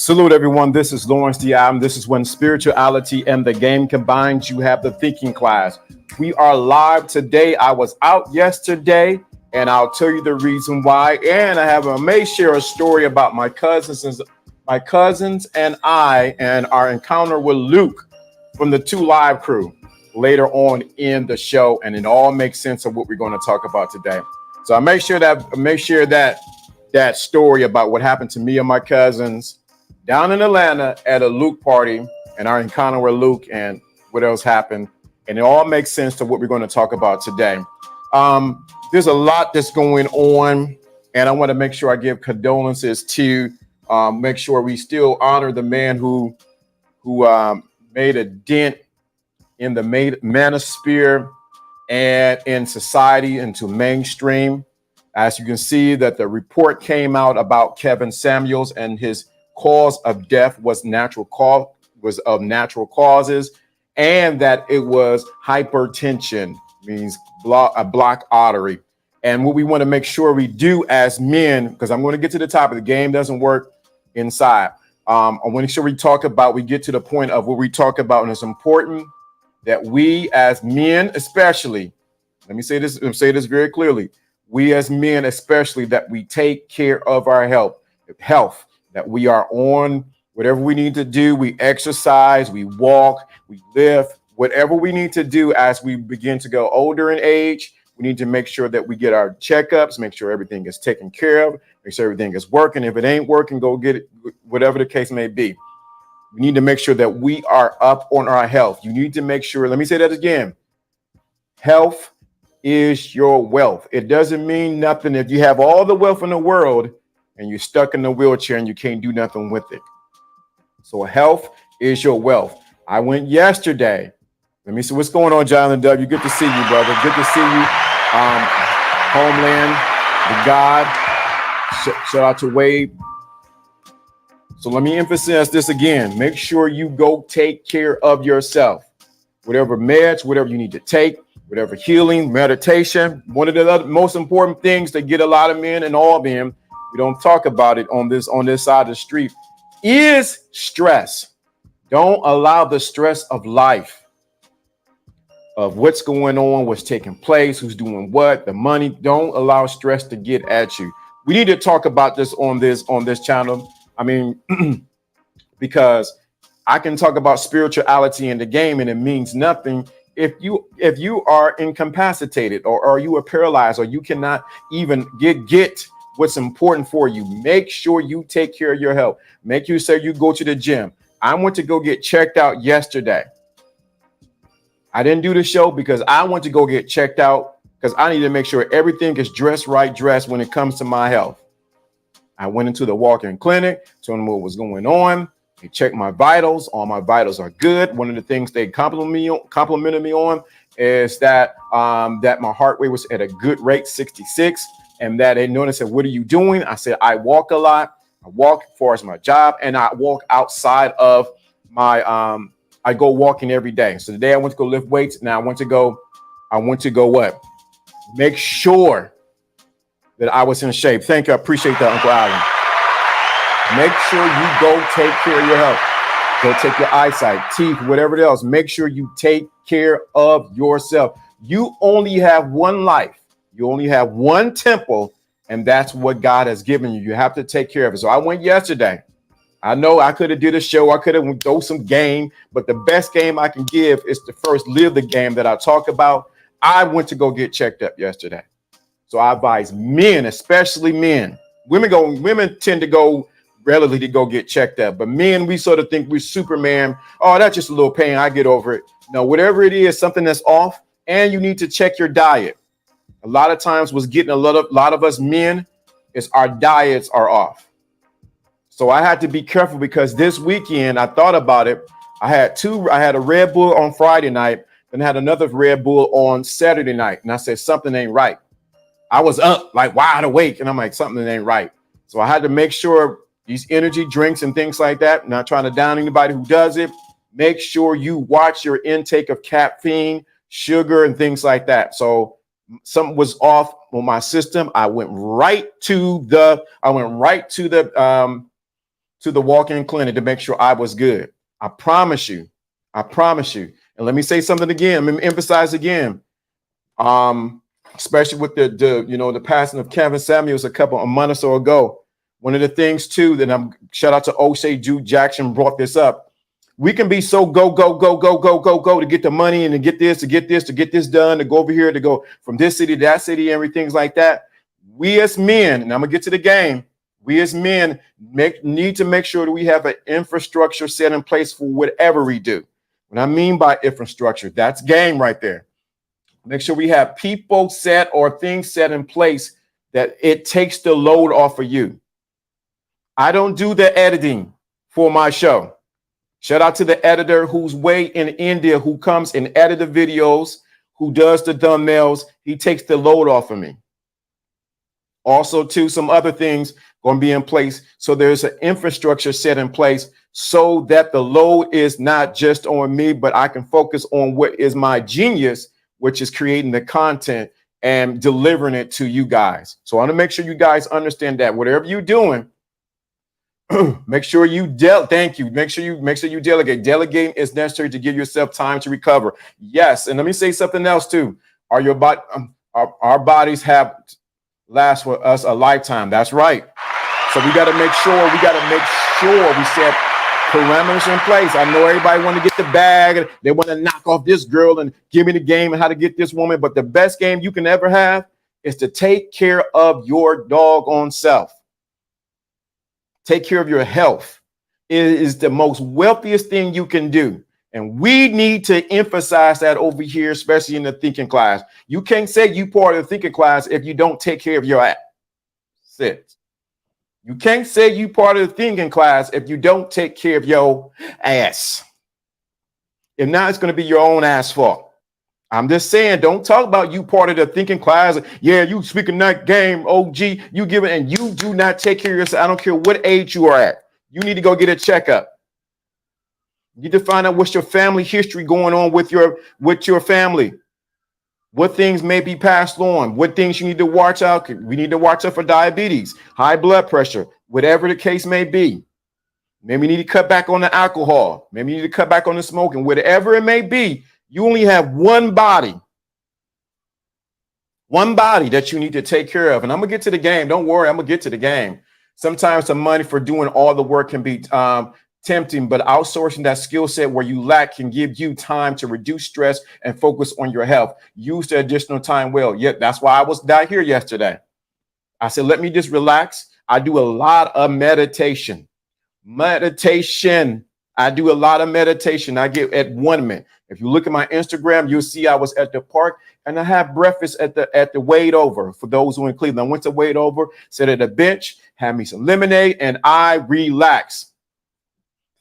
Salute everyone. This is Lawrence Diam. This is when spirituality and the game combines. You have the thinking class. We are live today. I was out yesterday, and I'll tell you the reason why. And I may share a story about my cousins and I, and our encounter with Luke from the 2 Live crew later on in the show, and it all makes sense of what we're going to talk about today. So I make sure that story about what happened to me and my cousins down in Atlanta at a Luke party and our encounter with Luke and what else happened. And it all makes sense to what we're going to talk about today. There's a lot that's going on, and I want to make sure I give condolences to make sure we still honor the man who made a dent in the manosphere and in society into mainstream. As you can see that the report came out about Kevin Samuels and his cause of death was of natural causes, and that it was hypertension, means a blocked artery. And what we want to make sure we do as men, because I'm going to get to the top of the game, doesn't work inside. I want to make sure we get to the point of what we talk about, and it's important that we as men, especially, let me say this very clearly. We as men, especially, that we take care of our health, that we are on whatever we need to do. We exercise, we walk, we lift, whatever we need to do as we begin to go older in age. We need to make sure that we get our checkups, make sure everything is taken care of, make sure everything is working. If it ain't working, go get it, whatever the case may be. We need to make sure that we are up on our health. You need to make sure, let me say that again. Health is your wealth. It doesn't mean nothing if you have all the wealth in the world and you're stuck in the wheelchair and you can't do nothing with it. So health is your wealth. I went yesterday. Let me see what's going on, Jonathan W. Good to see you, brother. Good to see you. Homeland, the God. Shout out to Wade. So let me emphasize this again. Make sure you go take care of yourself. Whatever meds, whatever you need to take, whatever healing, meditation. One of the most important things that get a lot of men and all men, we don't talk about it on this side of the street, is stress. Don't allow the stress of life, of what's going on, what's taking place, who's doing what, the money. Don't allow stress to get at you. We need to talk about this on this channel. I mean, because I can talk about spirituality in the game, and it means nothing if you are incapacitated or you are paralyzed or you cannot even get what's important for you. Make sure you take care of your health. Make sure you go to the gym. I went to go get checked out yesterday. I didn't do the show because I went to go get checked out because I need to make sure everything is dressed when it comes to my health. I went into the walk-in clinic, told them what was going on. They checked my vitals. All my vitals are good. One of the things they complimented me on is that my heart rate was at a good rate, 66, and that they noticed, said, "What are you doing?" I said, "I walk a lot. I walk as far as my job, and I walk outside of my I go walking every day." So today I went to go lift weights. Now I went to go what? Make sure that I was in shape. Thank you. I appreciate that, Uncle Allen. Make sure you go take care of your health. Go take your eyesight, teeth, whatever else. Make sure you take care of yourself. You only have one life. You only have one temple, and that's what God has given you. You have to take care of it. So I went yesterday. I know I could have did a show. I could have thrown some game, but the best game I can give is to first live the game that I talk about. I went to go get checked up yesterday. So I advise men, especially men. Women tend to go relatively to go get checked up, but men, we sort of think we're Superman. Oh, that's just a little pain. I get over it. No, whatever it is, something that's off, and you need to check your diet. A lot of times, what's getting a lot of us men is our diets are off. So I had to be careful because this weekend I thought about it. I had a Red Bull on Friday night, then I had another Red Bull on Saturday night, and I said something ain't right. I was up like wide awake, and I'm like, something ain't right. So I had to make sure these energy drinks and things like that, not trying to down anybody who does it. Make sure you watch your intake of caffeine, sugar, and things like that. So something was off on my system. I went right to the to the walk-in clinic to make sure I was good. I promise you. I promise you. And let me say something again. Let me emphasize again. Especially with the passing of Kevin Samuels a month or so ago. One of the things too that shout out to O'Shea Jude Jackson brought this up. We can be so go to get the money and to get this done, to go over here, to go from this city to that city, everything's like that. We as men, and I'm gonna get to the game. We as men need to make sure that we have an infrastructure set in place for whatever we do. What I mean by infrastructure, that's game right there. Make sure we have people set or things set in place that it takes the load off of you. I don't do the editing for my show. Shout out to the editor who's way in India, who comes and edit the videos, who does the thumbnails. He takes the load off of me. Also, too, some other things going to be in place. So there's an infrastructure set in place so that the load is not just on me, but I can focus on what is my genius, which is creating the content and delivering it to you guys. So I want to make sure you guys understand that whatever you're doing, make sure you Make sure you delegate. Delegating is necessary to give yourself time to recover. Yes, and let me say something else too. Our bodies have last for us a lifetime. That's right. So we got to make sure we set parameters in place. I know everybody want to get the bag and they want to knock off this girl and give me the game and how to get this woman. But the best game you can ever have is to take care of your doggone self. Take care of your health. It is the most wealthiest thing you can do. And we need to emphasize that over here, especially in the thinking class. You can't say you part of the thinking class if you don't take care of your ass. Sit. You can't say you part of the thinking class if you don't take care of your ass. If not, it's going to be your own ass fault. I'm just saying, don't talk about you part of the thinking class. Yeah, you speaking that game, OG, you give it, and you do not take care of yourself. I don't care what age you are at. You need to go get a checkup. You need to find out what's your family history going on with your family. What things may be passed on, what things you need to watch out. We need to watch out for diabetes, high blood pressure, whatever the case may be. Maybe you need to cut back on the alcohol. Maybe you need to cut back on the smoking, whatever it may be. You only have one body that you need to take care of. And I'm going to get to the game. Don't worry, I'm going to get to the game. Sometimes the money for doing all the work can be tempting, but outsourcing that skill set where you lack can give you time to reduce stress and focus on your health. Use the additional time well. Yeah, that's why I was down here yesterday. I said, let me just relax. I do a lot of meditation. I do a lot of meditation. I get at 1 minute. If you look at my Instagram, you'll see I was at the park and I had breakfast at the Wade Over. For those who are in Cleveland, I went to Wade Over, sat at a bench, had me some lemonade, and I relaxed.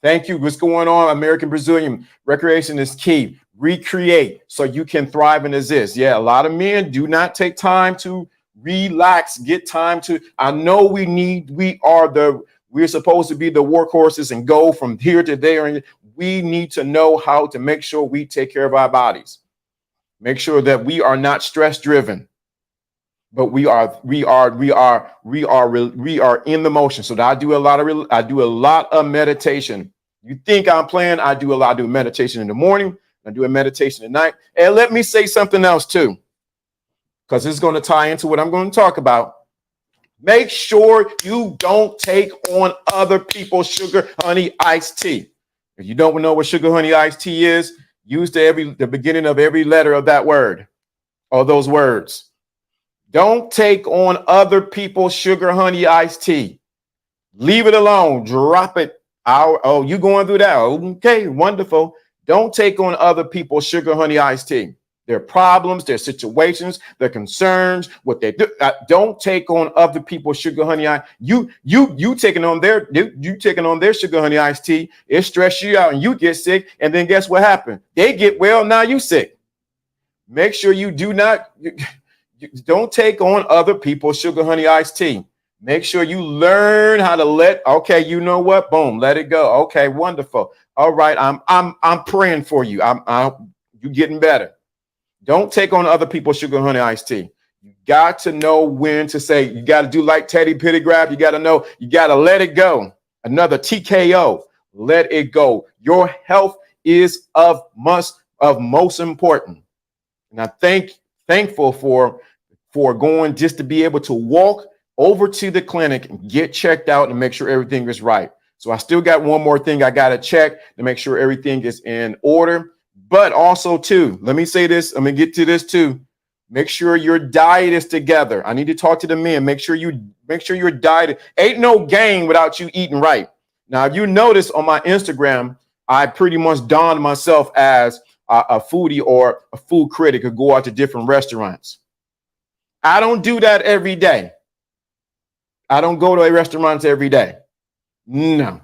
Thank you. What's going on? American Brazilian recreation is key. Recreate so you can thrive and exist. Yeah, a lot of men do not take time to relax. Get time to. I know we're supposed to be the workhorses and go from here to there. And we need to know how to make sure we take care of our bodies. Make sure that we are not stress driven, but we are in the motion. So I do a lot of meditation. You think I'm playing? I do meditation in the morning. I do a meditation at night. And let me say something else too, because it's going to tie into what I'm going to talk about. Make sure you don't take on other people's sugar, honey, iced tea. If you don't know what sugar, honey, iced tea is, use the beginning of every letter of that word or those words. Don't take on other people's sugar, honey, iced tea. Leave it alone. Drop it out. Oh, you going through that? Okay, wonderful. Don't take on other people's sugar, honey, iced tea. Their problems, their situations, their concerns, what they do. Don't take on other people's sugar, honey, you taking on their sugar, honey, iced tea. It stress you out and you get sick. And then guess what happened? They get well. Now you sick. Make sure you don't take on other people's sugar, honey, iced tea. Make sure you learn how to okay, you know what? Boom, let it go. Okay, wonderful. All right, I'm praying for you. You getting better. Don't take on other people's sugar, honey, iced tea. You got to know when to say. You got to do like Teddy Pettigrew. You got to know. You got to let it go. another TKO. Let it go. Your health is of most important. And thankful for going just to be able to walk over to the clinic and get checked out and make sure everything is right. So I still got one more thing I got to check to make sure everything is in order. But also, too, let me say this. I'm going to get to this, too. Make sure your diet is together. I need to talk to the men. Make sure your diet ain't no game without you eating right. Now, if you notice on my Instagram, I pretty much donned myself as a foodie or a food critic who go out to different restaurants. I don't do that every day. I don't go to restaurants every day. No,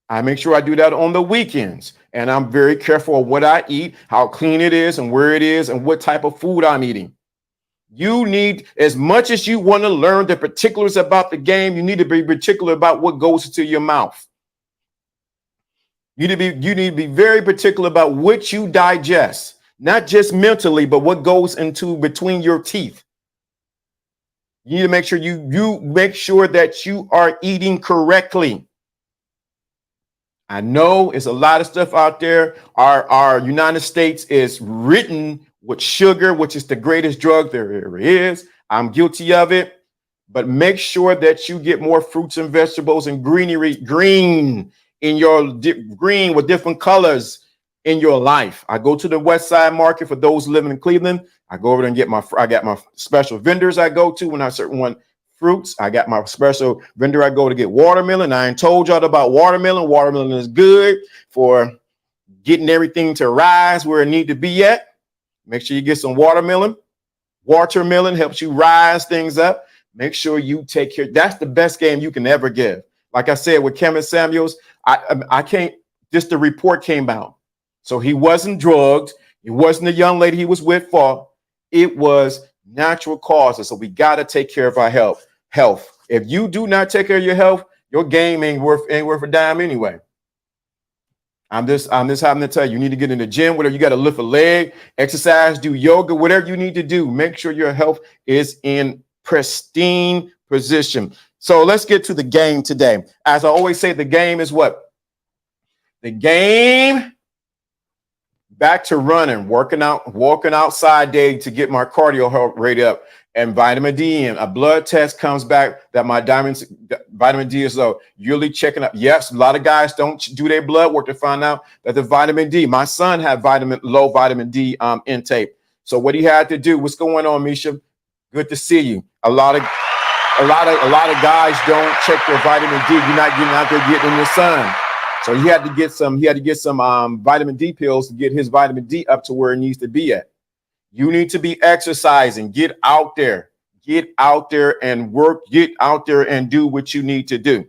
I make sure I do that on the weekends. And I'm very careful of what I eat, how clean it is and where it is and what type of food I'm eating. You need, as much as you want to learn the particulars about the game, you need to be particular about what goes into your mouth. You need to be very particular about what you digest, not just mentally, but what goes into between your teeth. You need to make sure you make sure that you are eating correctly. I know it's a lot of stuff out there. Our United States is written with sugar, which is the greatest drug there ever is. I'm guilty of it. But make sure that you get more fruits and vegetables and green in your green with different colors in your life. I go to the West Side Market for those living in Cleveland. I go over there and I got my special vendors I go to when I certain one fruits. I got my special vendor I go to get watermelon. I ain't told y'all about watermelon. Watermelon is good for getting everything to rise where it need to be at. Make sure you get some watermelon. Watermelon helps you rise things up. Make sure you take care. That's the best game you can ever give. Like I said, with Kevin Samuels, I can't, just the report came out. So he wasn't drugged. It wasn't the young lady he was with fault. It was natural causes. So we got to take care of our health. If you do not take care of your health, your game ain't worth a dime anyway. I'm just having to tell you, you need to get in the gym, whatever you got to lift a leg, exercise, do yoga, whatever you need to do. Make sure your health is in pristine position. So let's get to the game today. As I always say, the game is what? The game, back to running, walking outside day to get my cardio rate up and vitamin D in. A blood test comes back that my vitamin D is low. Yearly checking up. Yes, a lot of guys don't do their blood work to find out that the vitamin D. My son had low vitamin D intake. So what he had to do, what's going on, Misha? Good to see you. A lot of guys don't check their vitamin D. You're not getting out there getting in the sun. So he had to get some vitamin D pills to get his vitamin D up to where it needs to be at. You need to be exercising. Get out there and work. Get out there and do what you need to do.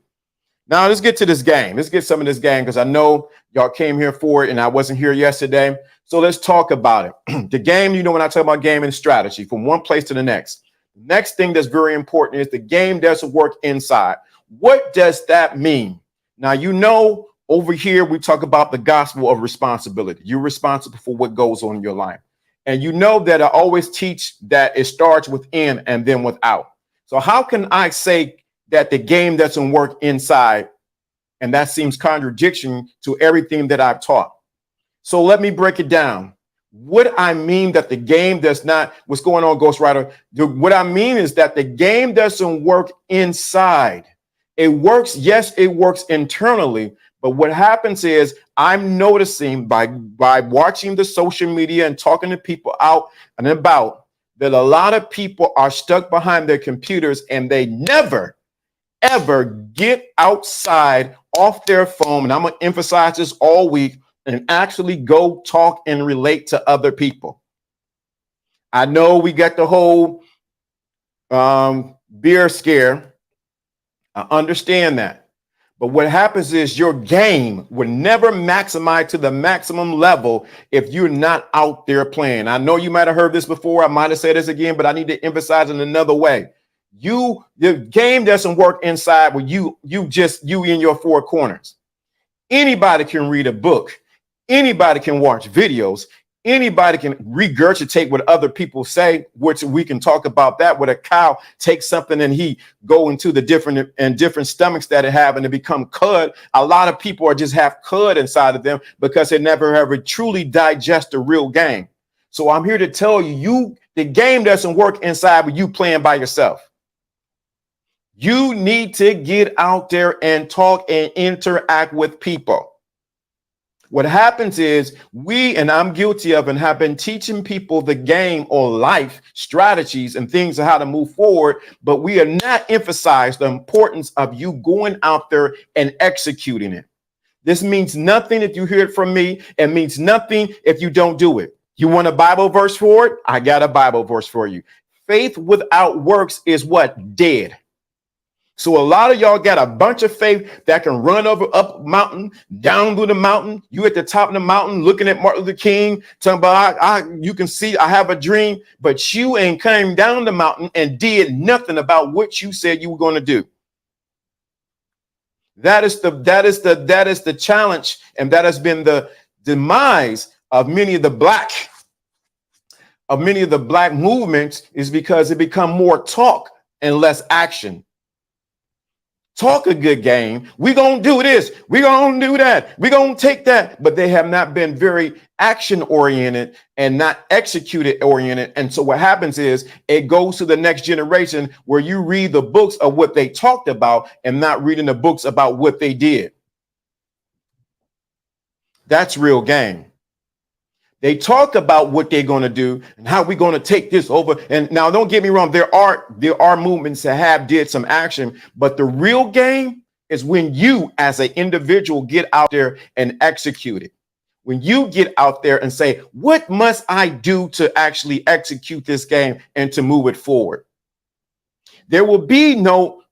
Now let's get to this game. Let's get some of this game because I know y'all came here for it and I wasn't here yesterday. So let's talk about it. The game, you know, when I talk about game and strategy from one place to the next. The next thing that's very important is the game doesn't work inside. What does that mean? Now, you know, over here, we talk about the gospel of responsibility. You're responsible for what goes on in your life. And you know that I always teach that it starts within and then without. So how can I say that the game doesn't work inside? And that seems contradiction to everything that I've taught. So let me break it down. What I mean that the game does not, what's going on, Ghostwriter? What I mean is that the game doesn't work inside. It works, yes, it works internally. But what happens is I'm noticing by watching the social media and talking to people out and about that a lot of people are stuck behind their computers and they never, ever get outside off their phone. And I'm going to emphasize this all week and actually go talk and relate to other people. I know we got the whole beer scare. I understand that. But what happens is your game will never maximize to the maximum level if you're not out there playing. I know you might have heard this before. I might have said this again, but I need to emphasize in another way. The game doesn't work inside with you in your four corners. Anybody can read a book. Anybody can watch videos. Anybody can regurgitate what other people say, which we can talk about that. With a cow takes something and he go into the different stomachs that it have and it become cud. A lot of people are just have cud inside of them because they never ever truly digest the real game. So I'm here to tell you, the game doesn't work inside with you playing by yourself. You need to get out there and talk and interact with people. What happens is and I'm guilty of and have been teaching people the game or life strategies and things of how to move forward, but we are not emphasized the importance of you going out there and executing it. This means nothing if you hear it from me. It means nothing if you don't do it. You want a Bible verse for it? I got a Bible verse for you. Faith without works is what? Dead. So a lot of y'all got a bunch of faith that can run up a mountain, down through the mountain. You at the top of the mountain looking at Martin Luther King, talking about you can see I have a dream, but you ain't came down the mountain and did nothing about what you said you were going to do. That is the challenge, and that has been the demise of many of the black movements, is because it become more talk and less action. Talk a good game. We're going to do this. We're going to do that. We're going to take that. But they have not been very action oriented and not executed oriented. And so what happens is it goes to the next generation where you read the books of what they talked about and not reading the books about what they did. That's real game. They talk about what they're going to do and how we're going to take this over. And now, don't get me wrong. There are movements that did some action, but the real game is when you as an individual get out there and execute it. When you get out there and say, what must I do to actually execute this game and to move it forward? There will be no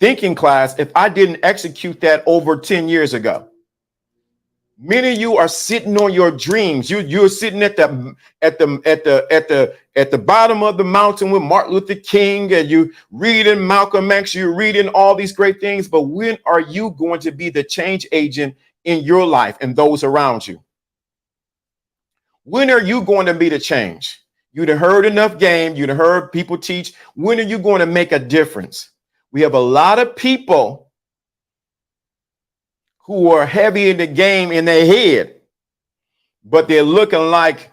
thinking class if I didn't execute that over 10 years ago. Many of you are sitting on your dreams. You're sitting at the bottom of the mountain with Martin Luther King, and you reading Malcolm X, you're reading all these great things. But when are you going to be the change agent in your life and those around you? When are you going to be the change? You'd have heard enough game. You'd have heard people teach. When are you going to make a difference? We have a lot of people who are heavy in the game in their head, but they're looking like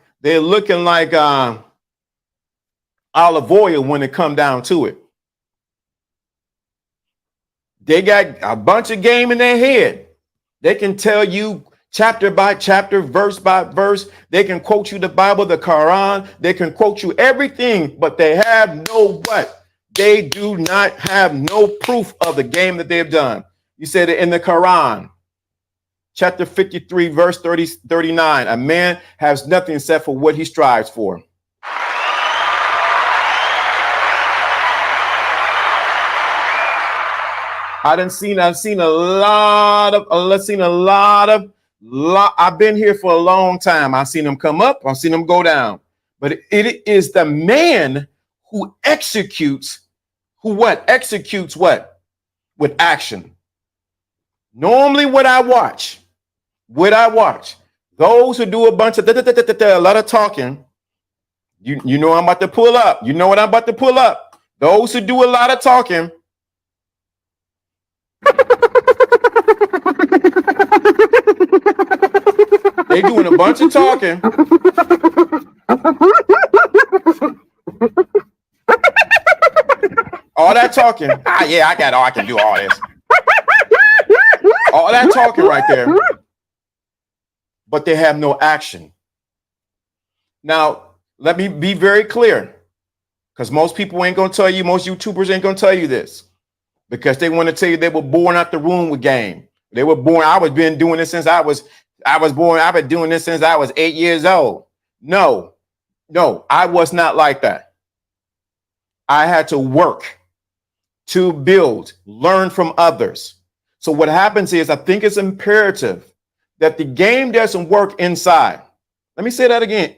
olive oil when it come down to it. They got a bunch of game in their head. They can tell you chapter by chapter, verse by verse. They can quote you the Bible, the Quran. They can quote you everything, but they have no what? They do not have no proof of the game that they've done. You said it in the Quran. Chapter 53, verse 39, a man has nothing except for what he strives for. I've seen a lot of, I've been here for a long time. I've seen them come up, I've seen them go down. But it is the man who executes, executes what? With action. Normally what I watch, those who do a bunch of a lot of talking, you know I'm about to pull up. You know what I'm about to pull up. Those who do a lot of talking, they doing a bunch of talking. All that talking. Yeah, I can do all this. All that talking right there, but they have no action. Now, let me be very clear, because most people ain't going to tell you, most YouTubers ain't going to tell you this, because they want to tell you they were born out the womb with game. They were born. I've been doing this since I was born. I've been doing this since I was 8 years old. No, I was not like that. I had to work to build, learn from others. So what happens is, I think it's imperative that the game doesn't work inside. Let me say that again.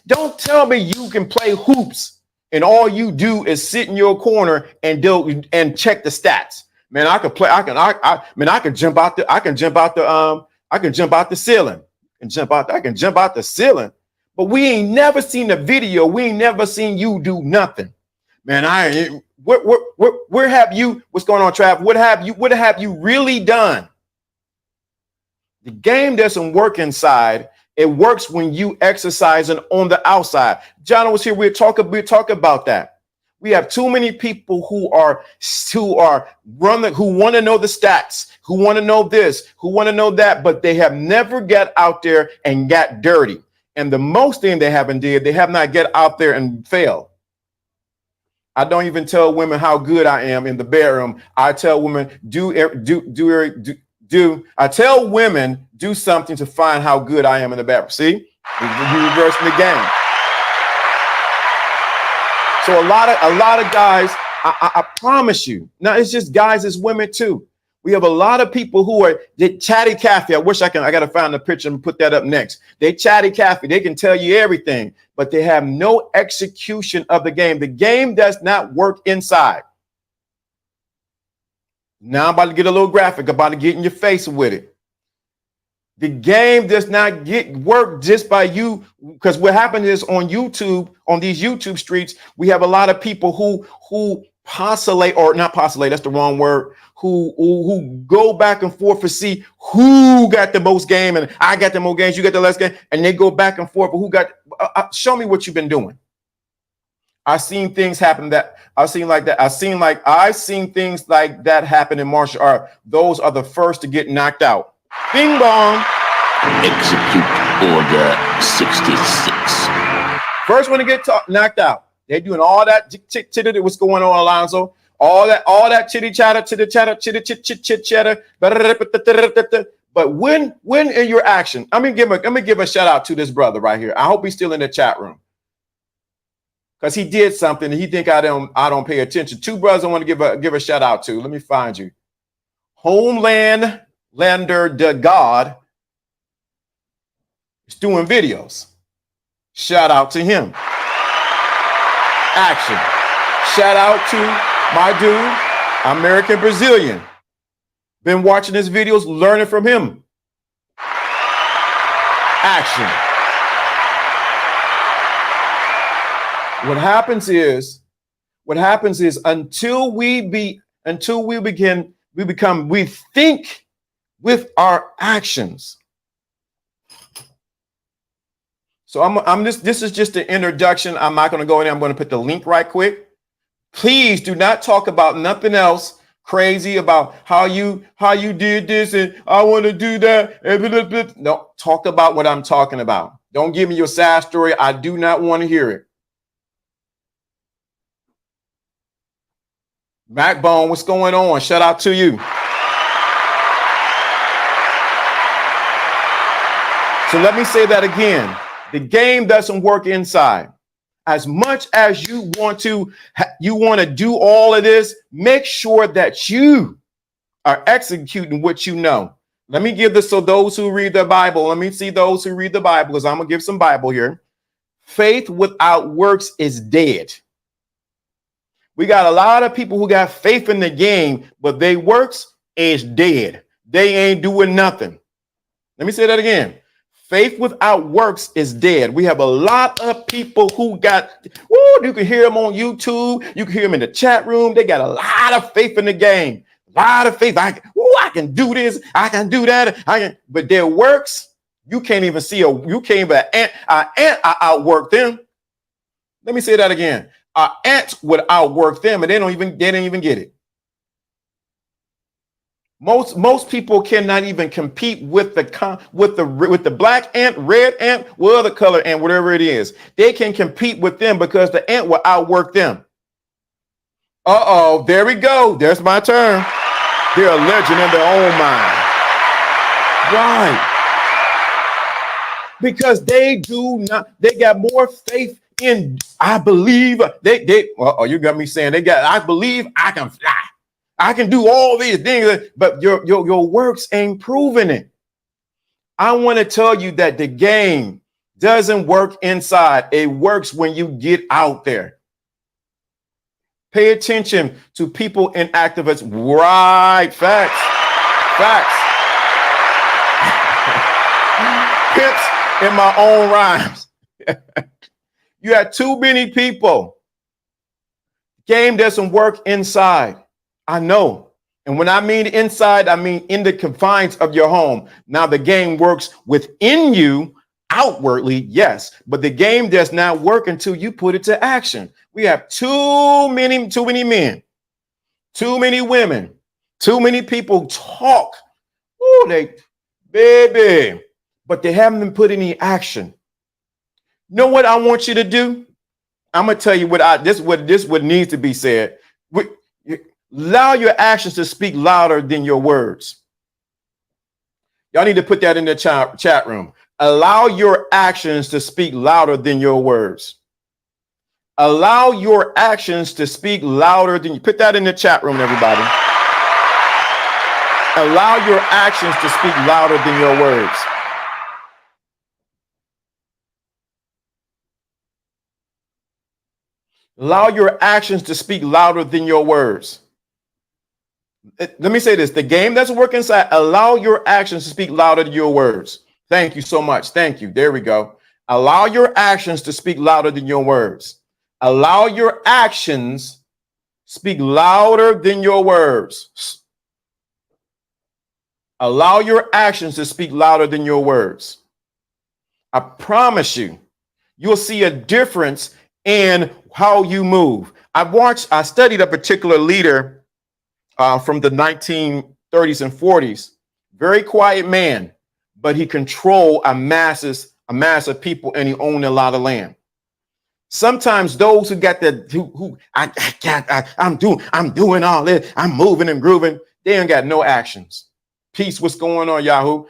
Don't tell me you can play hoops and all you do is sit in your corner and check the stats. Man, I can jump out the ceiling. and jump out. I can jump out the ceiling. But we ain't never seen the video. We ain't never seen you do nothing. Man, where have you, what's going on, Trav? What have you really done? The game doesn't work inside. It works when you exercising on the outside. John was here. We're talking about that. We have too many people who want to know the stats, who want to know this, who want to know that, but they have never got out there and got dirty. And the most thing they haven't did, they have not get out there and failed. I don't even tell women how good I am in the bedroom. I tell women I tell women do something to find how good I am in the bedroom. See, you're reversing the game. So a lot of guys, I promise you. Now it's just guys, it's women too. We have a lot of people who are chatty Cathy. I got to find the picture and put that up next. They chatty Cathy. They can tell you everything, but they have no execution of the game. The game does not work inside. Now I'm about to get a little graphic, about to get in your face with it. The game does not work just by you, because what happens is on YouTube, on these YouTube streets, we have a lot of people who postulate, or not postulate, that's the wrong word, who go back and forth to see who got the most game, and I got the most games, you got the less game, and they go back and forth, but who got, show me what you've been doing. I've seen things happen I've seen things like that happen in martial art. Those are the first to get knocked out. Bing bong. Execute Order 66. First one to get knocked out. They're doing all that what's going on, Alonzo? All that chitty chatter. But when in your action, I'm gonna give a shout out to this brother right here. I hope he's still in the chat room, because he did something and he think I don't pay attention. Two brothers I want to give a shout out to. Let me find you. Homelander the God is doing videos. Shout out to him. Action. Shout out to my dude, American Brazilian. Been watching his videos, learning from him. Action. What happens is until we think with our actions. So this is just an introduction. I'm not going to go in there. I'm going to put the link right quick. Please do not talk about nothing else crazy about how you did this and I want to do that. No, talk about what I'm talking about. Don't give me your sad story. I do not want to hear it. Backbone, what's going on? Shout out to you. So let me say that again. The game doesn't work inside. As much as you want to do all of this, make sure that you are executing what you know. Let me give this to those who read the Bible. Let me see those who read the Bible, because I'm going to give some Bible here. Faith without works is dead. We got a lot of people who got faith in the game, but their works is dead. They ain't doing nothing. Let me say that again. Faith without works is dead. We have a lot of people who you can hear them on YouTube. You can hear them in the chat room. They got a lot of faith in the game. A lot of faith. I can do this. I can do that. But their works, you can't even see. You can't even outwork them. Let me say that again. Our ants would outwork them, and they don't even get it. Most people cannot even compete with the black ant, red ant, what other color ant, whatever it is. They can compete with them because the ant will outwork them. There we go. There's my turn. They're a legend in their own mind. Right. Because they got more faith in, I believe, you got me saying I believe I can fly. I can do all these things, but your works ain't proving it. I want to tell you that the game doesn't work inside. It works when you get out there. Pay attention to people and activists. Right. Facts. pimps in my own rhymes. You had too many people. Game doesn't work inside. I know. And when I mean inside, I mean in the confines of your home. Now the game works within you outwardly, yes, but the game does not work until you put it to action. We have too many men, too many women, too many people talk. Oh, they baby, but they haven't been put any action. You know what I want you to do? I'm gonna tell you what needs to be said. Allow your actions to speak louder than your words. Y'all need to put that in the chat room. Allow your actions to speak louder than your words. Allow your actions to speak louder than you. Put that in the chat room, everybody. Allow your actions to speak louder than your words. Allow your actions to speak louder than your words. Let me say this. The game doesn't work inside. Allow your actions to speak louder than your words. Thank you so much. Thank you. There we go. Allow your actions to speak louder than your words. Allow your actions speak louder than your words. Allow your actions to speak louder than your words. I promise you, you'll see a difference in how you move. I studied a particular leader from the 1930s and 40s, very quiet man, but he controlled a mass of people and he owned a lot of land. Sometimes those who got I'm doing all this, I'm moving and grooving, they ain't got no actions. Peace, what's going on, Yahoo?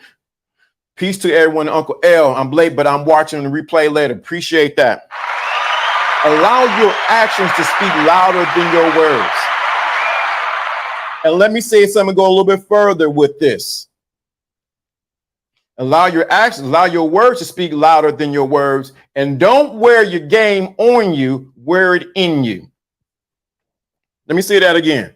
Peace to everyone, Uncle L. I'm late, but I'm watching the replay later. Appreciate that. Allow your actions to speak louder than your words. And let me say something, go a little bit further with this. Allow your actions, allow your words to speak louder than your words. And don't wear your game on you, wear it in you. Let me say that again.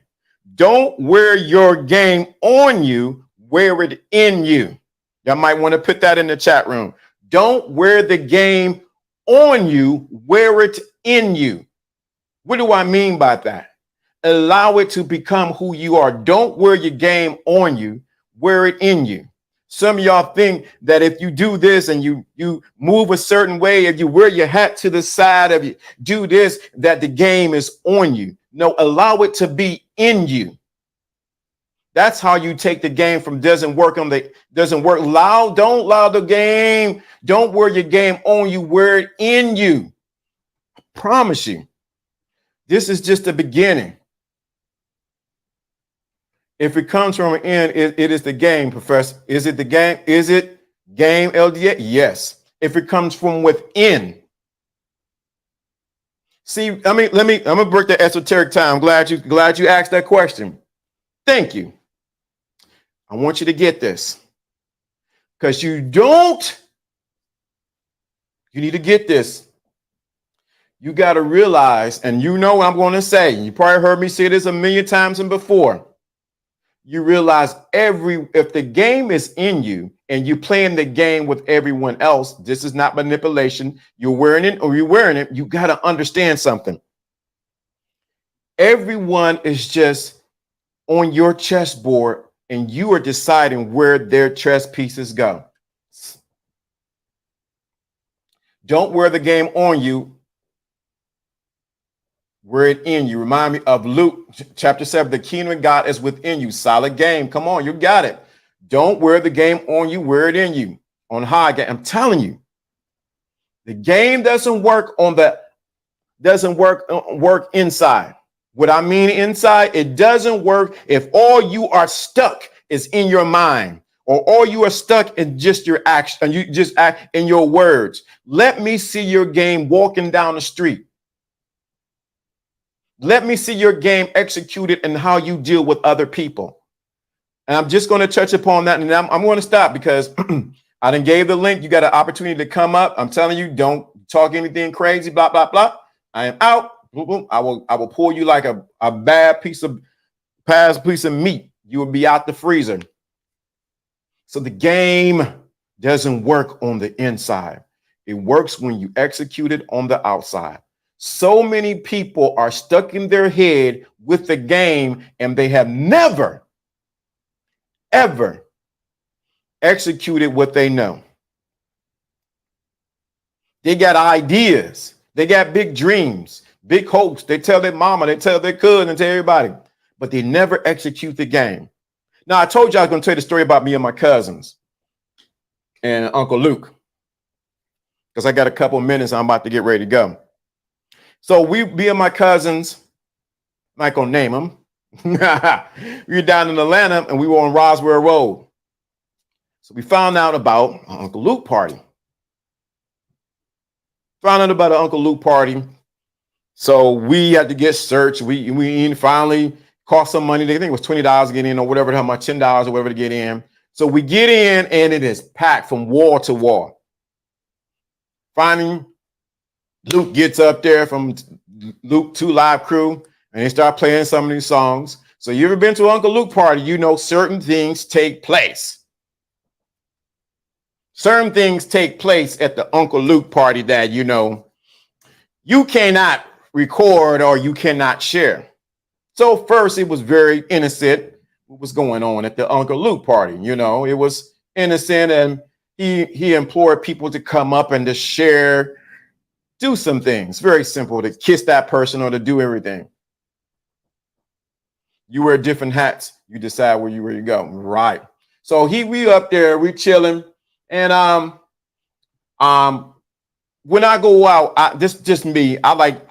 Don't wear your game on you, wear it in you. Y'all might want to put that in the chat room. Don't wear the game on you, wear it in you. What do I mean by that? Allow it to become who you are. Don't wear your game on you, wear it in you. Some of y'all think that if you do this and you move a certain way, if you wear your hat to the side, if you do this, that the game is on you. No, allow it to be in you. That's how you take the game from doesn't work loud. Don't allow the game. Don't wear your game on you, wear it in you. I promise you. This is just the beginning. If it comes from an end, it is the game, Professor. Is it the game? Is it game LDA? Yes. If it comes from within. See, I'm gonna break the esoteric time. Glad you asked that question. Thank you. I want you to get this. Because you need to get this. You got to realize, and you know what I'm going to say, you probably heard me say this a million times and before. You realize if the game is in you and you're playing the game with everyone else, this is not manipulation. You're wearing it. You got to understand something. Everyone is just on your chessboard and you are deciding where their chess pieces go. Don't wear the game on you. Wear it in you. Remind me of Luke chapter 7. The kingdom of God is within you. Solid game. Come on, you got it. Don't wear the game on you. Wear it in you. On high game. I'm telling you, the game doesn't work work inside. What I mean inside, it doesn't work if all you are stuck is in your mind, or all you are stuck in just your action, and you just act in your words. Let me see your game walking down the street. Let me see your game executed and how you deal with other people. And I'm just going to touch upon that. And I'm going to stop because I done gave the link. You got an opportunity to come up. I'm telling you, don't talk anything crazy, blah, blah, blah. I am out. I will pull you like a bad piece of meat. You will be out the freezer. So the game doesn't work on the inside. It works when you execute it on the outside. So many people are stuck in their head with the game, and they have never, ever executed what they know. They got ideas. They got big dreams, big hopes. They tell their mama, they tell their cousin, and tell everybody, but they never execute the game. Now, I told you I was going to tell you the story about me and my cousins and Uncle Luke, because I got a couple of minutes. I'm about to get ready to go. So me and my cousins, I'm not going to name them. We were down in Atlanta, and we were on Roswell Road. So we found out about an Uncle Luke party. Found out about an Uncle Luke party. So we had to get searched. We finally cost some money. They think it was $20 to get in, or whatever the hell, my $10 or whatever to get in. So we get in, and it is packed from wall to wall. Finally, Luke gets up there from Luke 2 Live Crew, and they start playing some of these songs. So you ever been to an Uncle Luke party, you know certain things take place. Certain things take place at the Uncle Luke party that, you know, you cannot record or you cannot share. So first, it was very innocent what was going on at the Uncle Luke party. You know, it was innocent, and he implored people to come up and to share, do some things. Very simple, to kiss that person or to do everything. You wear different hats. You decide where you go. Right. So we up there, we chilling. And when I go out, this just me. I like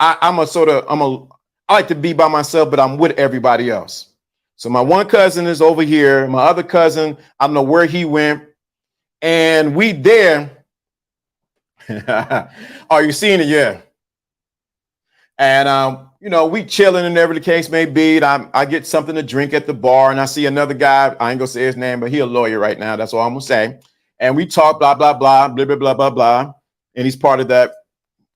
to be by myself, but I'm with everybody else. So my one cousin is over here. My other cousin, I don't know where he went. And we there. Are you seeing it? Yeah. And you know, we chilling and whatever the case may be. I get something to drink at the bar, and I see another guy. I ain't gonna say his name, but he a lawyer right now. That's all I'm gonna say. And we talk, blah, blah, blah, blah, blah, blah, blah, blah. And he's part of that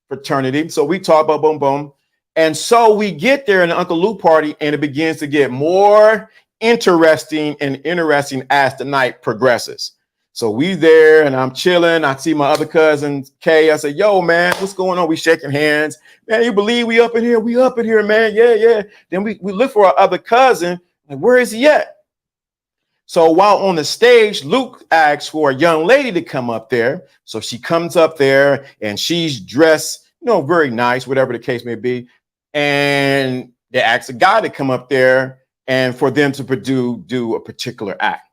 fraternity. So we talk, boom, boom, boom. And so we get there in the Uncle Luke party, and it begins to get more interesting as the night progresses. So we there, and I'm chilling. I see my other cousin, Kay. I say, yo, man, what's going on? We shaking hands. Man, you believe we up in here? We up in here, man. Yeah, yeah. Then we look for our other cousin. Like, where is he at? So while on the stage, Luke asks for a young lady to come up there. So she comes up there, and she's dressed, you know, very nice, whatever the case may be. And they ask a guy to come up there and for them to do a particular act.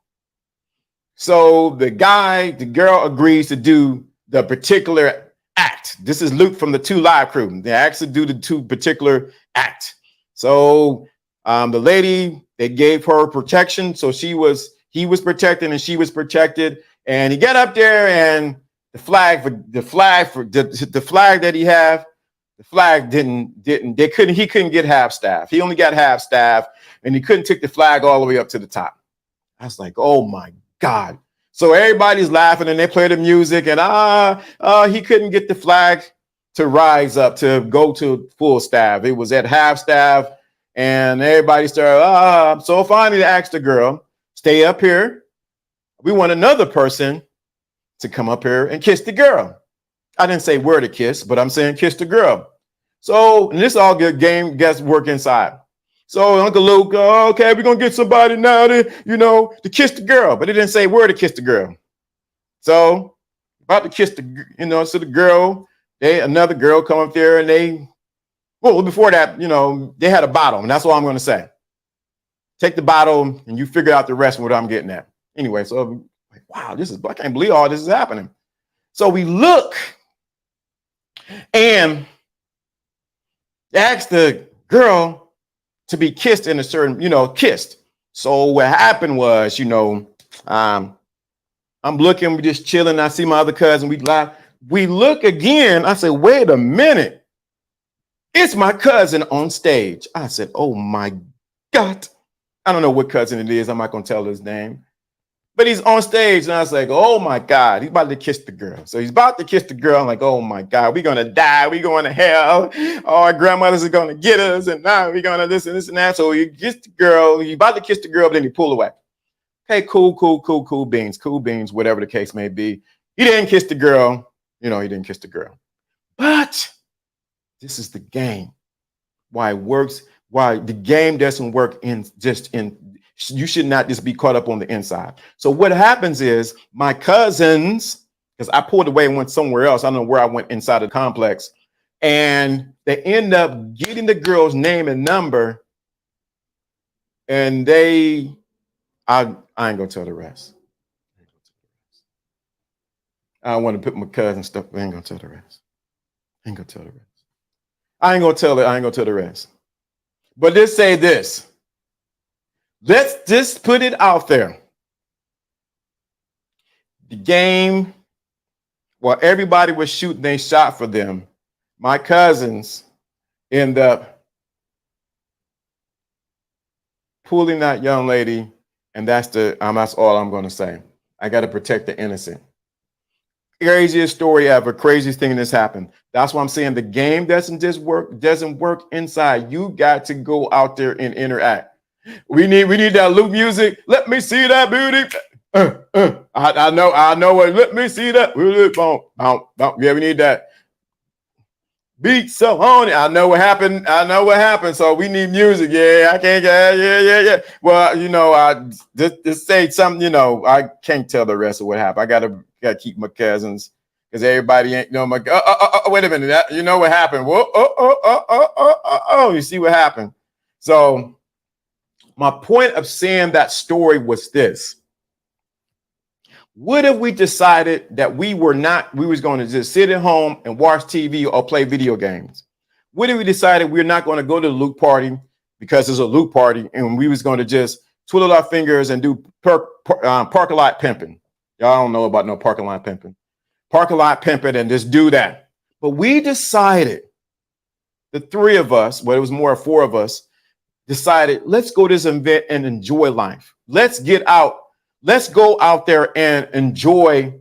So the girl agrees to do the particular act. This is Luke from the 2 Live Crew. They asked to do the 2 particular act. So the lady, they gave her protection. So he was protected and she was protected. And he got up there, and the flag that he had, the flag he couldn't get half staff. He only got half staff, and he couldn't take the flag all the way up to the top. I was like, oh my God. So everybody's laughing, and they play the music, and he couldn't get the flag to rise up to go to full staff. It was at half staff, and everybody started, so finally they asked the girl, stay up here. We want another person to come up here and kiss the girl. I didn't say where to kiss, but I'm saying kiss the girl. So, and this all good game guesswork inside. So Uncle Luke, okay, we're going to get somebody now to kiss the girl, but it didn't say where to kiss the girl. So about to kiss so the girl, another girl come up there, and before that, they had a bottle, and that's all I'm going to say. Take the bottle and you figure out the rest of what I'm getting at. Anyway, so wow, I can't believe all this is happening. So we look and ask the girl to be kissed in a certain, kissed. So what happened was, I'm looking, we're just chilling. I see my other cousin. We laugh. We look again. I said, wait a minute. It's my cousin on stage. I said, oh my God. I don't know what cousin it is. I'm not going to tell his name. But he's on stage, and I was like, oh my God, he's about to kiss the girl. So he's about to kiss the girl. I'm like, oh my God, we're going to die. We're going to hell. Oh, our grandmothers are going to get us. And now we're going to this and that. So he kissed the girl. He's about to kiss the girl, but then he pulled away. Okay, cool beans, whatever the case may be. He didn't kiss the girl. He didn't kiss the girl. But this is the game. Why it works, why the game doesn't work you should not just be caught up on the inside. So what happens is my cousins, because I pulled away and went somewhere else. I don't know where I went inside the complex, and they end up getting the girl's name and number, and I ain't gonna tell the rest. I don't want to put my cousin stuff. I ain't gonna tell the rest. I ain't gonna tell the rest. But let's say this. Let's just put it out there. The game, while everybody was shooting, they shot for them. My cousins end up pulling that young lady, and that's all I'm going to say. I got to protect the innocent. Craziest story ever, craziest thing that's happened. That's why I'm saying the game doesn't work inside. You got to go out there and interact. We need that loop music. Let me see that booty. I know what. Let me see that. Yeah, we need that. Beat so on it. I know what happened. So we need music. Yeah, I can't. Yeah. Well, I just say something. I can't tell the rest of what happened. I gotta keep my cousins because everybody ain't my. Wait a minute. You know what happened? Whoa, you see what happened? So my point of saying that story was this. What if we decided that we was going to just sit at home and watch TV or play video games? What if we decided we're not going to go to the Luke party because it's a Luke party and we was going to just twiddle our fingers and do parking lot pimping? Y'all don't know about no parking lot pimping. Parking lot pimping and just do that. But we decided, the three of us, it was more 4 of us, decided, let's go to this event and enjoy life. Let's get out. Let's go out there and enjoy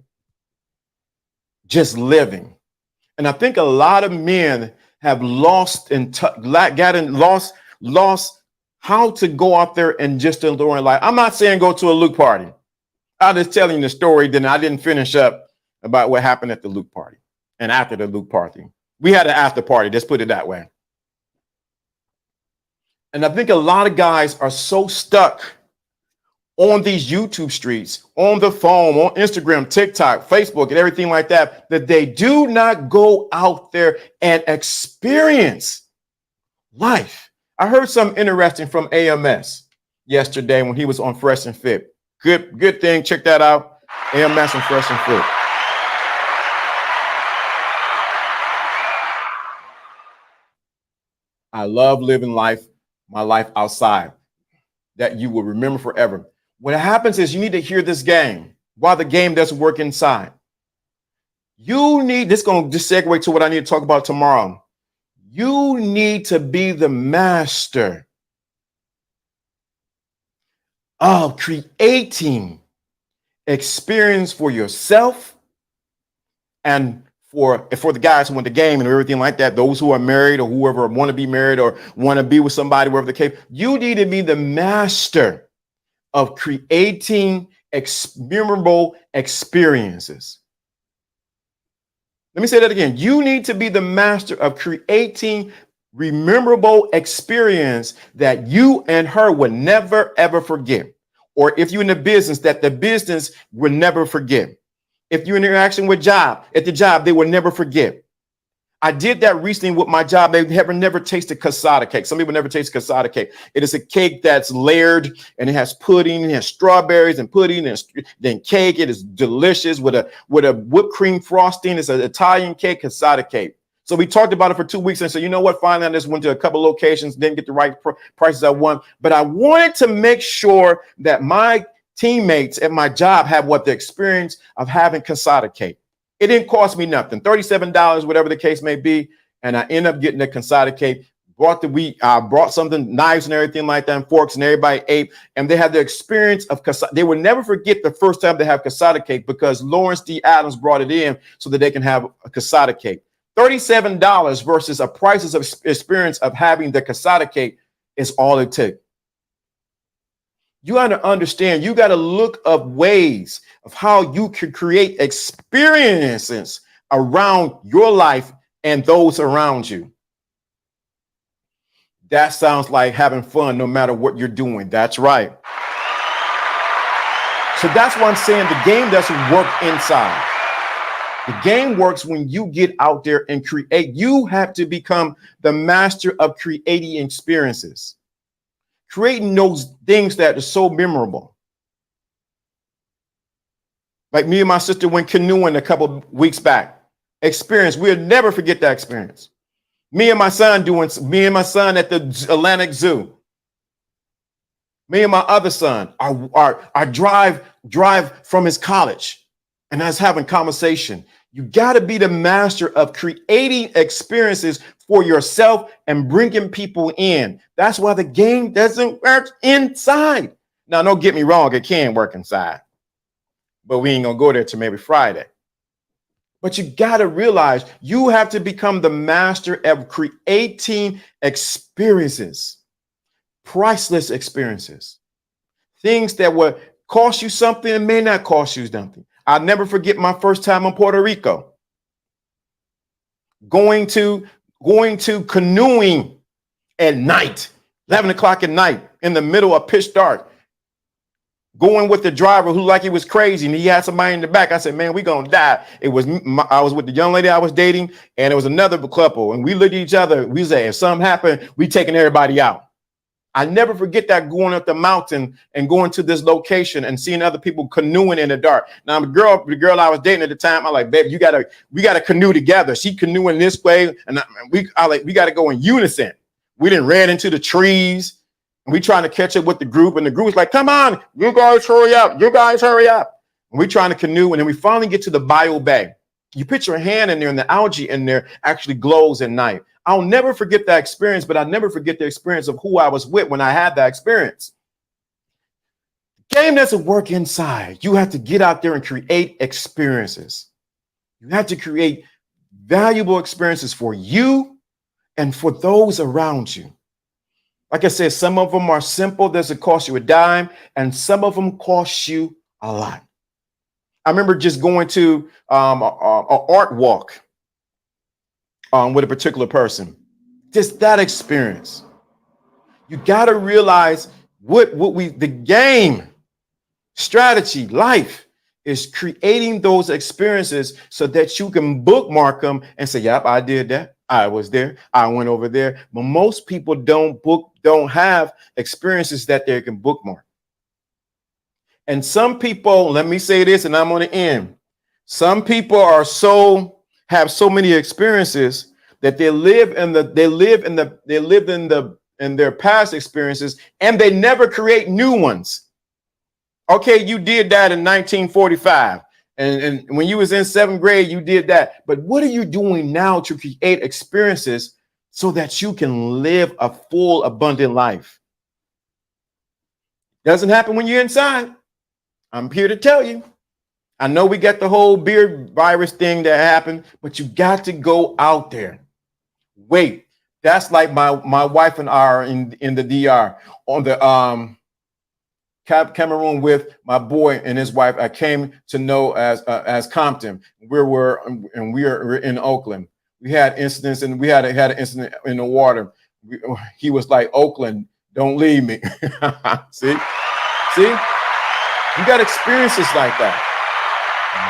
just living. And I think a lot of men have lost how to go out there and just enjoy life. I'm not saying go to a Luke party. I'm just telling you the story. Then I didn't finish up about what happened at the Luke party and after the Luke party. We had an after party. Let's put it that way. And I think a lot of guys are so stuck on these YouTube streets, on the phone, on Instagram, TikTok, Facebook, and everything like that, that they do not go out there and experience life. I heard something interesting from AMS yesterday when he was on Fresh and Fit. Good thing. Check that out. AMS and Fresh and Fit. I love living my life outside that you will remember forever. What happens is you need to hear this game while the game doesn't work inside. This is going to just segue to what I need to talk about tomorrow. You need to be the master of creating experience for yourself and for the guys who win the game and everything like that, those who are married or whoever want to be married or want to be with somebody, wherever the case, you need to be the master of creating memorable experiences. Let me say that again. You need to be the master of creating memorable experience that you and her would never, ever forget. Or if you're in the business, that the business will never forget. If you're in interaction with at the job, they will never forget. I did that recently with my job. They have never tasted cassata cake. Some people never taste cassata cake. It is a cake that's layered and it has pudding, it has strawberries and pudding and then cake. It is delicious with a whipped cream frosting. It's an Italian cake, cassata cake. So we talked about it for 2 weeks and said, you know what? Finally, I just went to a couple locations, didn't get the right prices I want, but I wanted to make sure that my teammates at my job have the experience of having cassata cake. It didn't cost me nothing, $37, whatever the case may be. And I ended up getting the cassata cake, brought something, knives and everything like that, and forks, and everybody ate. And they had the experience of cassata. They will never forget the first time they have cassata cake because Lawrence D. Adams brought it in so that they can have a cassata cake. $37 versus a prices of experience of having the cassata cake is all it took. You got to understand, you got to look up ways of how you can create experiences around your life and those around you. That sounds like having fun no matter what you're doing. That's right. So that's why I'm saying the game doesn't work inside. The game works when you get out there and create. You have to become the master of creating experiences, creating those things that are so memorable. Like me and my sister went canoeing a couple of weeks back. Experience. We'll never forget that experience. Me and my son at the Atlantic Zoo. Me and my other son, our drive from his college, and us having conversation. You got to be the master of creating experiences for yourself and bringing people in. That's why the game doesn't work inside. Now, don't get me wrong, it can work inside, but we ain't gonna go there till maybe Friday. But you got to realize you have to become the master of creating experiences, priceless experiences, things that will cost you something and may not cost you something. I'll never forget my first time in Puerto Rico, going to canoeing at night, 11 o'clock at night in the middle of pitch dark. Going with the driver who like he was crazy and he had somebody in the back. I said, man, we gonna die. I was with the young lady I was dating, and it was another couple, and we looked at each other. We said, if something happened, we taking everybody out. I never forget that, going up the mountain and going to this location and seeing other people canoeing in the dark. Now the girl I was dating at the time, I'm like, babe, we gotta canoe together. She canoeing this way, and we gotta go in unison. We didn't ran into the trees. And we trying to catch up with the group, and the group was like, come on, you guys hurry up. You guys hurry up. And we trying to canoe, and then we finally get to the Bio Bay. You put your hand in there, and the algae in there actually glows at night. I'll never forget that experience, but I'll never forget the experience of who I was with when I had that experience. The game doesn't work inside. You have to get out there and create experiences. You have to create valuable experiences for you and for those around you. Like I said, some of them are simple, doesn't cost you a dime, and some of them cost you a lot. I remember just going to an art walk with a particular person. Just that experience. You got to realize the game, strategy, life is creating those experiences so that you can bookmark them and say, yep, I did that. I was there. I went over there. But most people don't have experiences that they can bookmark. And some people, let me say this, and I'm on the end. Some people have so many experiences that they live in their past experiences, and they never create new ones. Okay, you did that in 1945. And when you was in 7th grade, you did that. But what are you doing now to create experiences so that you can live a full, abundant life? Doesn't happen when you're inside. I'm here to tell you. I know we got the whole beard virus thing that happened, but you got to go out there. Wait, that's like my wife and I are in the DR on the Cameroon with my boy and his wife. I came to know as Compton. We're in Oakland. We had incidents, and we had an incident in the water. He was like, Oakland, don't leave me. See, you got experiences like that.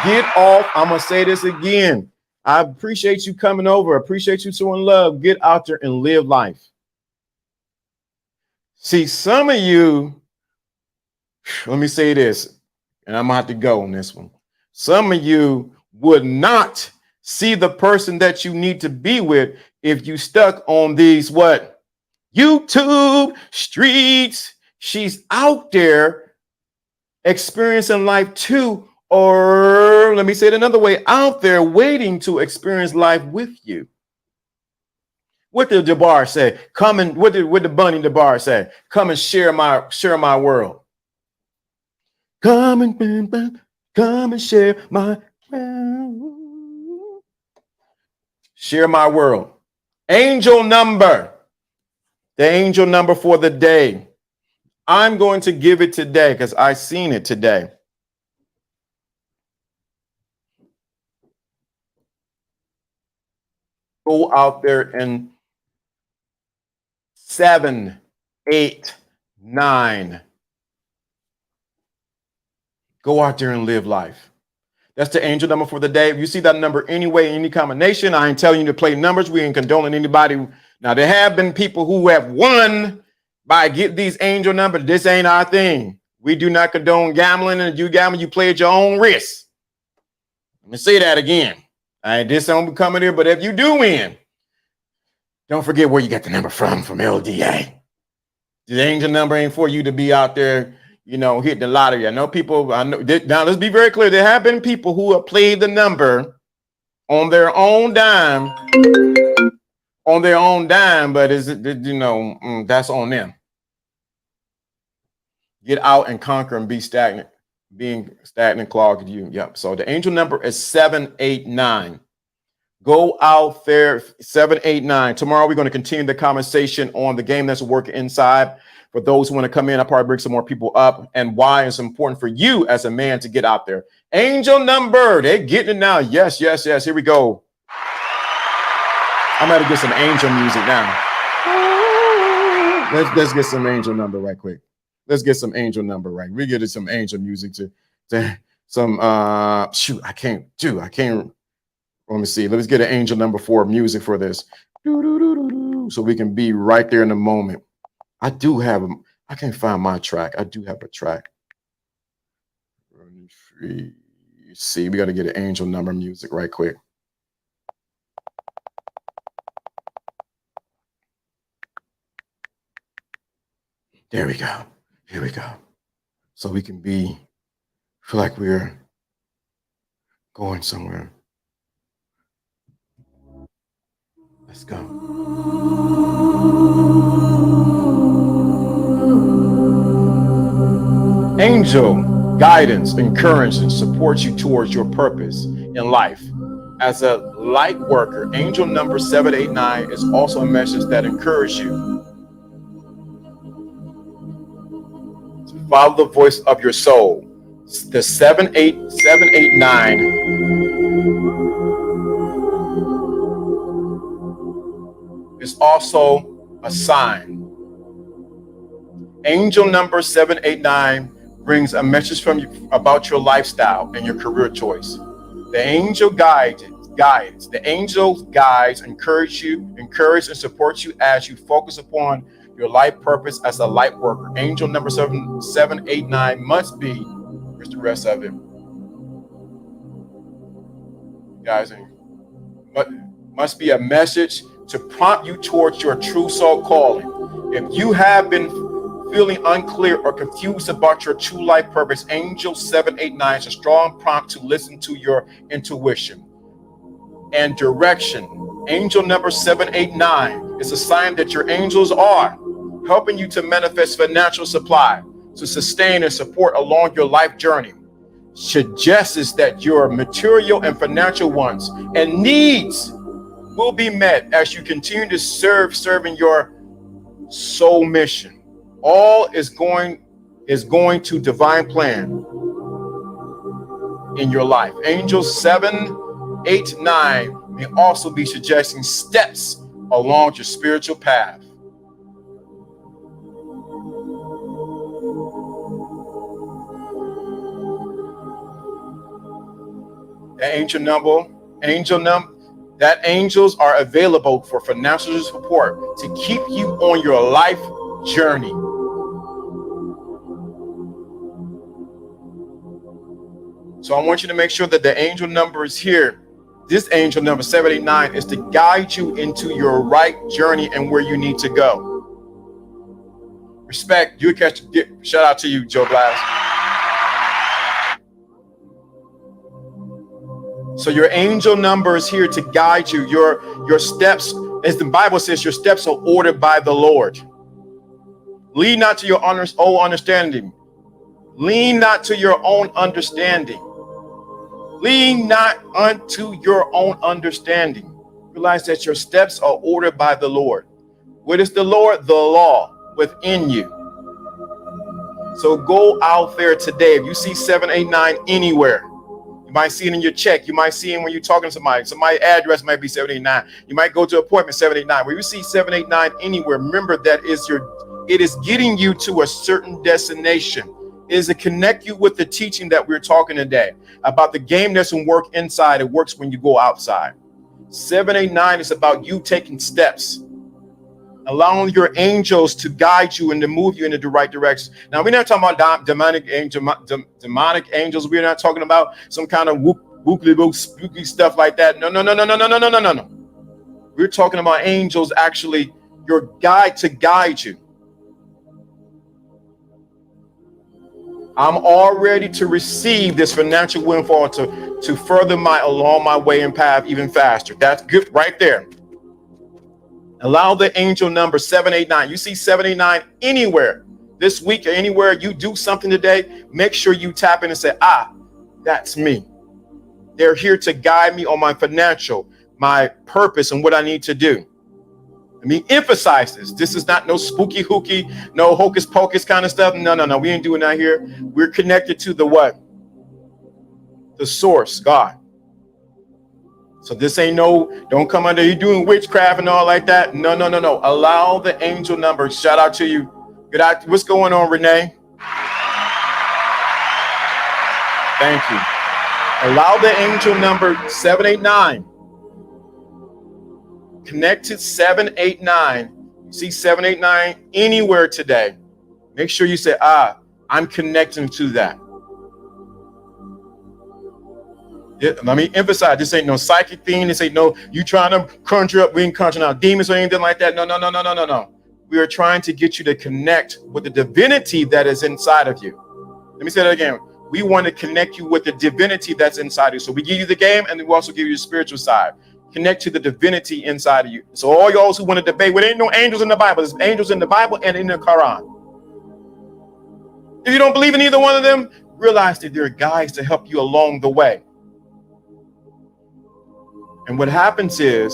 Get off. I'm gonna say this again. I appreciate you coming over. Appreciate you showing love. Get out there and live life. See, some of you, let me say this, and I'm gonna have to go on this one. Some of you would not see the person that you need to be with if you stuck on these YouTube streets. She's out there experiencing life too, or let me say it another way, out there waiting to experience life with you. What did DeBar say? Come and what did the bunny DeBar say? Come and share my world. Come and share my world. Share my world. Angel number. The angel number for the day. I'm going to give it today because I seen it today. Go out there and 7, 8, 9. Go out there and live life. That's the angel number for the day. If you see that number anyway, any combination, I ain't telling you to play numbers. We ain't condoning anybody. Now, there have been people who have won by getting these angel numbers. This ain't our thing. We do not condone gambling, and if you gamble, you play at your own risk. Let me say that again. I ain't this on coming here, but if you do win, don't forget where you got the number from LDA. The angel number ain't for you to be out there, hitting the lottery. I know now let's be very clear. There have been people who have played the number on their own dime, but that's on them. Get out and conquer and be stagnant. Being stagnant clogged you. Yep. So the angel number is 789. Go out there, 789. Tomorrow we're going to continue the conversation on the game that's working inside. For those who want to come in, I'll probably bring some more people up and why it's important for you as a man to get out there. Angel number, they're getting it now. Yes. Here we go. I'm going to get some angel music now. Let's get some angel number right quick. Let's get some angel number right. We get some angel music to some I can't. Let me see. Let's get an angel number 4 music for this. So we can be right there in the moment. I can't find my track. I do have a track. See, we got to get an angel number music right quick. There we go. Here we go. So we can feel like we're going somewhere. Let's go. Angel guidance, encouragement, supports you towards your purpose in life. As a light worker, angel number 789 is also a message that encourages you to follow the voice of your soul. The 789 is also a sign. Angel number 789 brings a message from you about your lifestyle and your career choice. The angel guides, encourage and support you as you focus upon your life purpose as a light worker. Angel number 789 must be, where's the rest of it? Guys, must be a message to prompt you towards your true soul calling. If you have been feeling unclear or confused about your true life purpose, Angel 789 is a strong prompt to listen to your intuition and direction. Angel number 789 is a sign that your angels are helping you to manifest financial supply to sustain and support along your life journey. Suggests that your material and financial wants and needs will be met as you continue to serving your soul mission. All is going to divine plan in your life. Angel 789 may also be suggesting steps along your spiritual path. That angels are available for financial support to keep you on your life journey. So I want you to make sure that the angel number is here. This angel number 789 is to guide you into your right journey and where you need to go. Respect. Shout out to you, Joe Blast. So your angel number is here to guide you. Your steps, as the Bible says, your steps are ordered by the Lord. Lean not to your own understanding. Lean not to your own understanding. Lean not unto your own understanding. Realize that your steps are ordered by the Lord. What is the Lord? The law within you. So go out there today. If you see 789 anywhere, you might see it in your check. You might see it when you're talking to somebody. Somebody's address might be 789. You might go to an appointment 789. Where you see 789 anywhere, remember that it is getting you to a certain destination. It is to connect you with the teaching that we're talking today about the game doesn't work inside. It works when you go outside. 789 is about you taking steps, allowing your angels to guide you and to move you in the right direction. Now, we're not talking about demonic angels. We're not talking about some kind of whoop spooky stuff like that. No. We're talking about angels, actually your guide to guide you. I'm all ready to receive this financial windfall to further along my way and path even faster. That's good right there. Allow the angel number 789. You see 789 anywhere this week or anywhere you do something today, make sure you tap in and say, that's me. They're here to guide me on my financial, my purpose, and what I need to do. Let me emphasize this. This is not no spooky hooky, no hocus pocus kind of stuff. No. We ain't doing that here. We're connected to the what? The source, God. So this ain't don't come under you doing witchcraft and all like that. No. Allow the angel number. Shout out to you. Good out. What's going on, Renee? Thank you. Allow the angel number 789. Connect to 789. You see 789 anywhere today. Make sure you say, I'm connecting to that. Let me emphasize, this ain't no psychic thing. This ain't no, you trying to conjure up, we ain't conjuring out demons or anything like that. No. We are trying to get you to connect with the divinity that is inside of you. Let me say that again. We want to connect you with the divinity that's inside of you. So we give you the game and we also give you the spiritual side. Connect to the divinity inside of you. So all y'all who want to debate, well, there ain't no angels in the Bible. There's angels in the Bible and in the Quran. If you don't believe in either one of them, realize that there are guides to help you along the way. And what happens is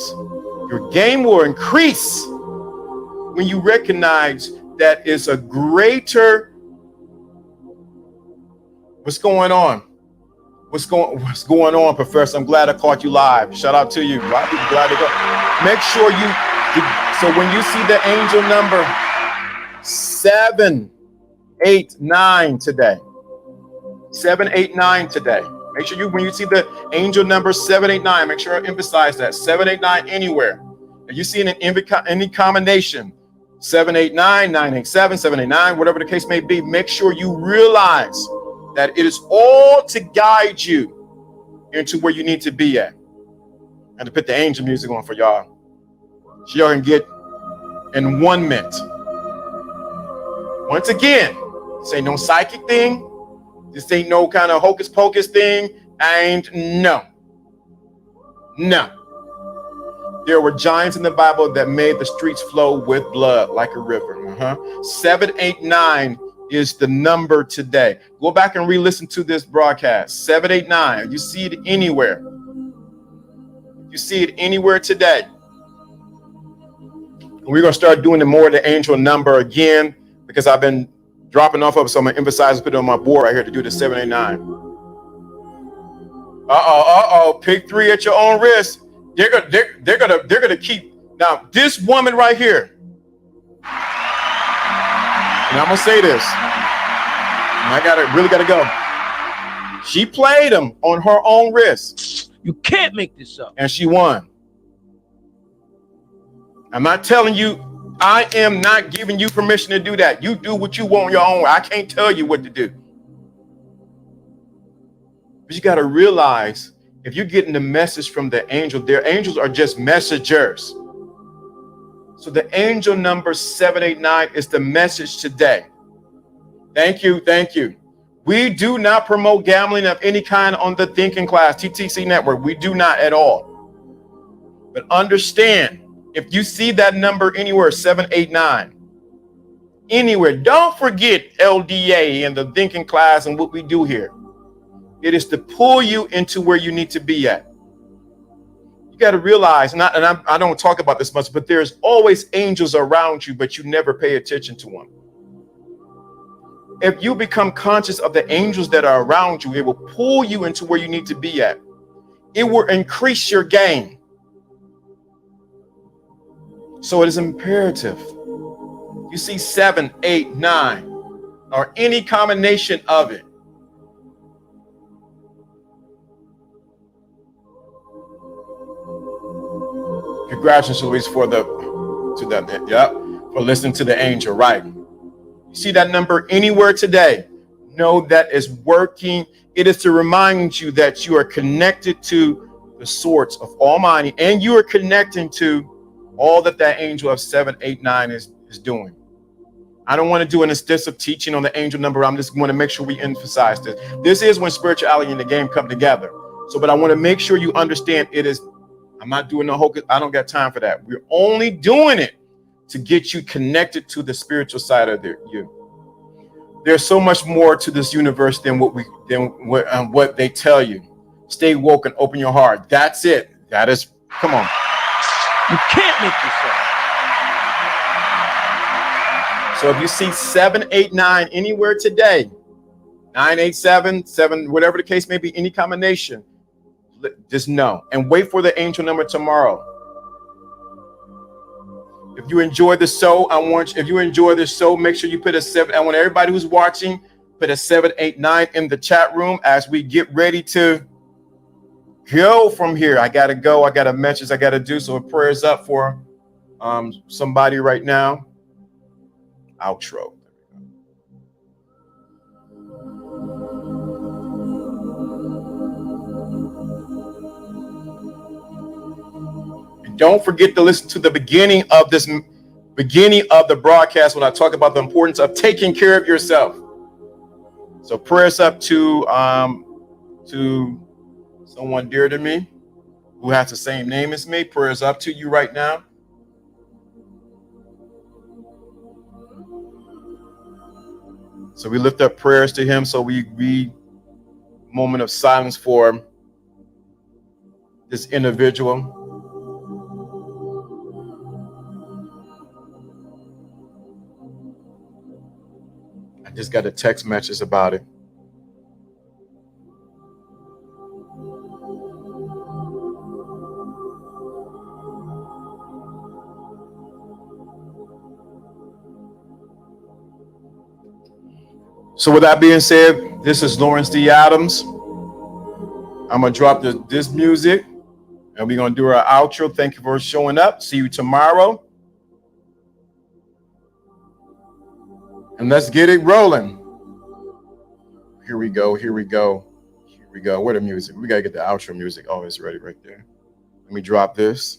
your game will increase when you recognize that it's a greater. What's going on? What's going on, Professor? I'm glad I caught you live. Shout out to you. A lot of people glad to go. Make sure so when you see the angel number 789 today, 789 today. Make sure when you see the angel number 789, make sure I emphasize that 789 anywhere. If you see any combination, 789, 987, 789, whatever the case may be, make sure you realize that it is all to guide you into where you need to be at. And to put the angel music on for y'all, so y'all can get in 1 minute. Once again, this ain't no psychic thing. This ain't no kind of hocus pocus thing. No. There were giants in the Bible that made the streets flow with blood like a river. 789 is the number today. Go back and re-listen to this broadcast. 789. You see it anywhere. You see it anywhere today. We're going to start doing more of the angel number again because I've been dropping off of it, so I'm going to emphasize and put it on my board right here to do the 789. Pick 3 at your own risk. They're gonna keep. Now, this woman right here, and I'm gonna say this, and I really gotta go. She played him on her own risk. You can't make this up. And she won. I'm not telling you, I am not giving you permission to do that. You do what you want on your own. I can't tell you what to do. But you got to realize, if you're getting the message from the angel, their angels are just messengers. So the angel number 789 is the message today. Thank you. We do not promote gambling of any kind on the Thinking Class TTC network. We do not at all. But understand, if you see that number anywhere, 789, anywhere, don't forget LDA and the Thinking Class and what we do here. It is to pull you into where you need to be at. You got to realize, I don't talk about this much, but there's always angels around you, but you never pay attention to them. If you become conscious of the angels that are around you, it will pull you into where you need to be at. It will increase your gain. So it is imperative. You see 7, 8, 9, or any combination of it. Congratulations, Luis, for listening to the angel, right? You see that number anywhere today? Know that is working. It is to remind you that you are connected to the source of Almighty, and you are connecting to all that angel of 7, 8, 9 is doing. I don't want to do an extensive teaching on the angel number. I'm just going to make sure we emphasize this. This is when spirituality and the game come together. So, but I want to make sure you understand it is. I'm not doing no hocus. I don't got time for that. We're only doing it to get you connected to the spiritual side of you. There's so much more to this universe than what they tell you. Stay woke and open your heart. That's it. That is. Come on. You can't make yourself. So if you see 7, 8, 9 anywhere today, 9, 8, 7, 7, whatever the case may be, any combination, just know and wait for the angel number tomorrow. If you enjoy the show, if you enjoy the show, make sure you put a 7. I want everybody who's watching, put a 7, 8, 9 in the chat room as we get ready to go from here. I got to go. I got a message I got to do. So prayers up for somebody right now. Outro. And don't forget to listen to the beginning of the broadcast when I talk about the importance of taking care of yourself. So prayers up to someone dear to me who has the same name as me. Prayers up to you right now. So we lift up prayers to him. So we read moment of silence for this individual. I just got a text message about it. So with that being said, this is Lawrence D. Adams. I'm going to drop this music and we're going to do our outro. Thank you for showing up. See you tomorrow. And let's get it rolling. Here we go. Here we go. Here we go. Where the music? We got to get the outro music. Oh, it's ready right there. Let me drop this.